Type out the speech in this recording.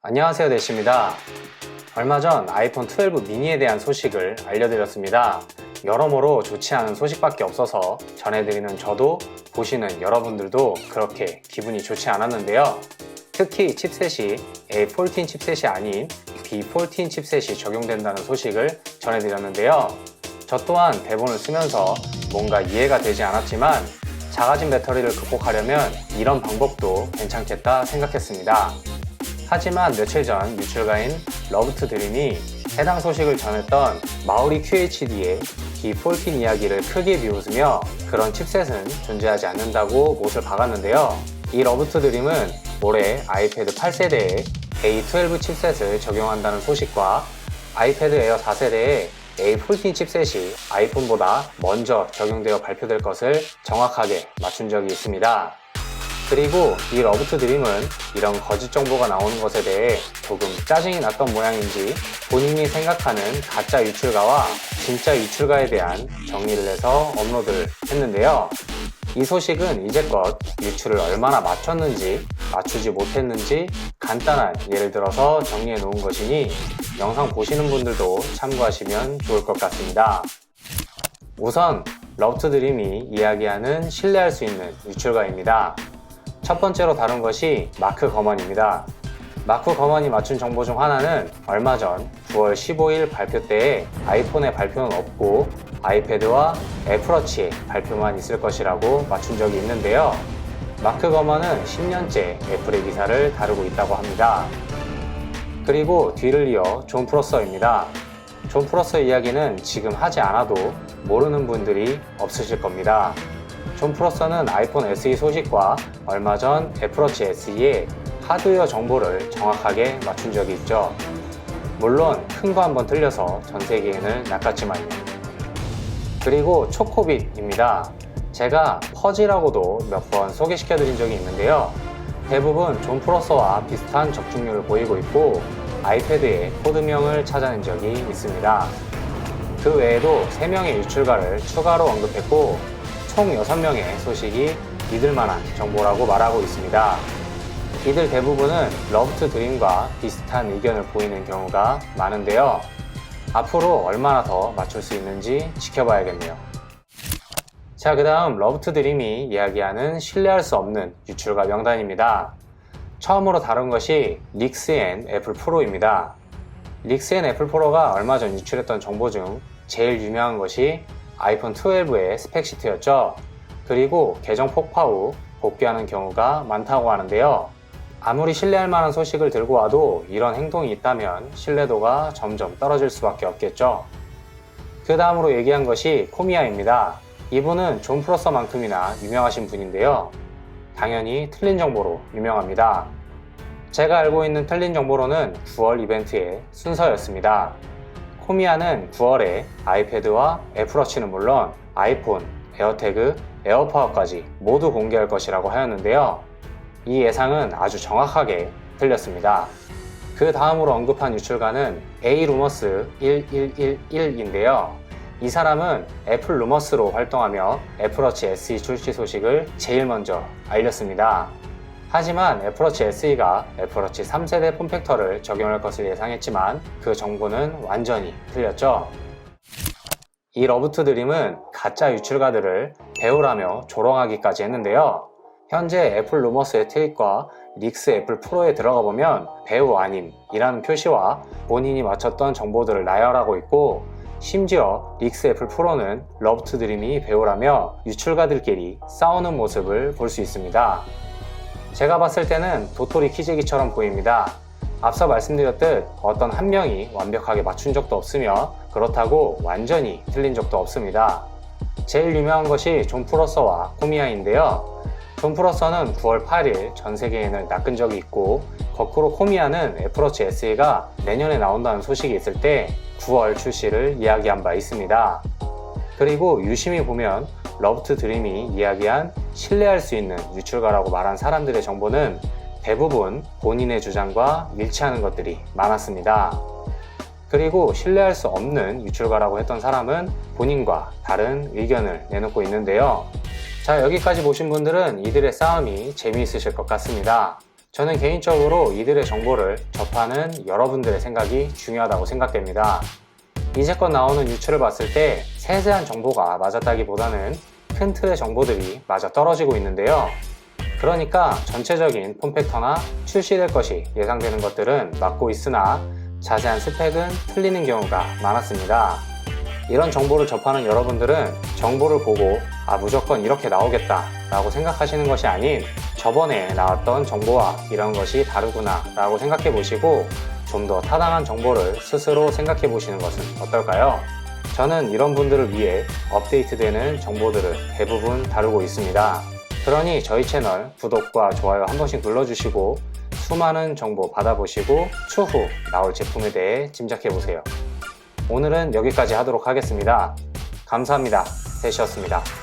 안녕하세요, 대시입니다. 얼마 전 아이폰 12 미니에 대한 소식을 알려드렸습니다. 여러모로 좋지 않은 소식밖에 없어서 전해드리는 저도 보시는 여러분들도 그렇게 기분이 좋지 않았는데요. 특히 칩셋이 A14 칩셋이 아닌 B14 칩셋이 적용된다는 소식을 전해드렸는데요. 저 또한 대본을 쓰면서 뭔가 이해가 되지 않았지만 작아진 배터리를 극복하려면 이런 방법도 괜찮겠다 생각했습니다. 하지만 며칠 전 유출가인 러브투드림이 해당 소식을 전했던 마우리 QHD의 B14 이야기를 크게 비웃으며 그런 칩셋은 존재하지 않는다고 못을 박았는데요. 이 러브투드림은 올해 아이패드 8세대에 A12 칩셋을 적용한다는 소식과 아이패드 에어 4세대에 A14 칩셋이 아이폰보다 먼저 적용되어 발표될 것을 정확하게 맞춘 적이 있습니다. 그리고 이 러브투드림은 이런 거짓 정보가 나오는 것에 대해 조금 짜증이 났던 모양인지 본인이 생각하는 가짜 유출가와 진짜 유출가에 대한 정리를 해서 업로드를 했는데요. 이 소식은 이제껏 유출을 얼마나 맞췄는지 맞추지 못했는지 간단한 예를 들어서 정리해 놓은 것이니 영상 보시는 분들도 참고하시면 좋을 것 같습니다. 우선 러브투드림이 이야기하는 신뢰할 수 있는 유출가입니다. 첫 번째로 다룬 것이 마크 거먼입니다. 마크 거먼이 맞춘 정보 중 하나는 얼마 전 9월 15일 발표 때에 아이폰의 발표는 없고 아이패드와 애플워치의 발표만 있을 것이라고 맞춘 적이 있는데요. 마크 거먼은 10년째 애플의 기사를 다루고 있다고 합니다. 그리고 뒤를 이어 존 프로서입니다. 존 프로서 이야기는 지금 하지 않아도 모르는 분들이 없으실 겁니다. 존 프로서는 아이폰 SE 소식과 얼마 전 애플워치 SE의 하드웨어 정보를 정확하게 맞춘 적이 있죠. 물론 큰 거 한번 틀려서 전 세계인을 낚았지만요. 그리고 초코빗입니다. 제가 퍼지라고도 몇 번 소개시켜드린 적이 있는데요. 대부분 존 프로서와 비슷한 적중률을 보이고 있고 아이패드에 코드명을 찾아낸 적이 있습니다. 그 외에도 3명의 유출가를 추가로 언급했고 총 6명의 소식이 믿을만한 정보라고 말하고 있습니다. 이들 대부분은 러브투드림과 비슷한 의견을 보이는 경우가 많은데요. 앞으로 얼마나 더 맞출 수 있는지 지켜봐야겠네요. 자, 그 다음 러브투드림이 이야기하는 신뢰할 수 없는 유출가 명단입니다. 처음으로 다룬 것이 릭스앤 애플 프로입니다. 릭스앤 애플 프로가 얼마 전 유출했던 정보 중 제일 유명한 것이 아이폰 12의 스펙시트였죠. 그리고 계정 폭파 후 복귀하는 경우가 많다고 하는데요. 아무리 신뢰할 만한 소식을 들고 와도 이런 행동이 있다면 신뢰도가 점점 떨어질 수밖에 없겠죠. 그 다음으로 얘기한 것이 코미아입니다. 이분은 존 프로서만큼이나 유명하신 분인데요. 당연히 틀린 정보로 유명합니다. 제가 알고 있는 틀린 정보로는 9월 이벤트의 순서였습니다. 코미아는 9월에 아이패드와 애플워치는 물론 아이폰, 에어태그, 에어파워까지 모두 공개할 것이라고 하였는데요. 이 예상은 아주 정확하게 틀렸습니다. 그 다음으로 언급한 유출가는 A루머스 1111인데요. 이 사람은 애플 루머스로 활동하며 애플워치 SE 출시 소식을 제일 먼저 알렸습니다. 하지만 애플워치 SE가 애플워치 3세대 폼팩터를 적용할 것을 예상했지만 그 정보는 완전히 틀렸죠. 이 러브투드림은 가짜 유출가들을 배우라며 조롱하기까지 했는데요. 현재 애플 루머스의 트윗과 릭스 애플 프로에 들어가 보면 배우 아님이라는 표시와 본인이 맞췄던 정보들을 나열하고 있고 심지어 릭스 애플 프로는 러브투드림이 배우라며 유출가들끼리 싸우는 모습을 볼 수 있습니다. 제가 봤을 때는 도토리 키재기처럼 보입니다. 앞서 말씀드렸듯 어떤 한 명이 완벽하게 맞춘 적도 없으며 그렇다고 완전히 틀린 적도 없습니다. 제일 유명한 것이 존 프로서와 코미아인데요. 존 프로서는 9월 8일 전 세계인을 낚은 적이 있고 거꾸로 코미아는 애플워치 SE가 내년에 나온다는 소식이 있을 때 9월 출시를 이야기한 바 있습니다. 그리고 유심히 보면 러브투드림이 이야기한 신뢰할 수 있는 유출가라고 말한 사람들의 정보는 대부분 본인의 주장과 일치하는 것들이 많았습니다. 그리고 신뢰할 수 없는 유출가라고 했던 사람은 본인과 다른 의견을 내놓고 있는데요. 자, 여기까지 보신 분들은 이들의 싸움이 재미있으실 것 같습니다. 저는 개인적으로 이들의 정보를 접하는 여러분들의 생각이 중요하다고 생각됩니다. 이제껏 나오는 유출을 봤을 때 세세한 정보가 맞았다기보다는 큰 틀의 정보들이 맞아떨어지고 있는데요. 그러니까 전체적인 폼팩터나 출시될 것이 예상되는 것들은 맞고 있으나 자세한 스펙은 틀리는 경우가 많았습니다. 이런 정보를 접하는 여러분들은 정보를 보고 무조건 이렇게 나오겠다 라고 생각하시는 것이 아닌 저번에 나왔던 정보와 이런 것이 다르구나 라고 생각해 보시고 좀 더 타당한 정보를 스스로 생각해 보시는 것은 어떨까요? 저는 이런 분들을 위해 업데이트되는 정보들을 대부분 다루고 있습니다. 그러니 저희 채널 구독과 좋아요 한 번씩 눌러주시고 수많은 정보 받아보시고 추후 나올 제품에 대해 짐작해 보세요. 오늘은 여기까지 하도록 하겠습니다. 감사합니다. 대시였습니다.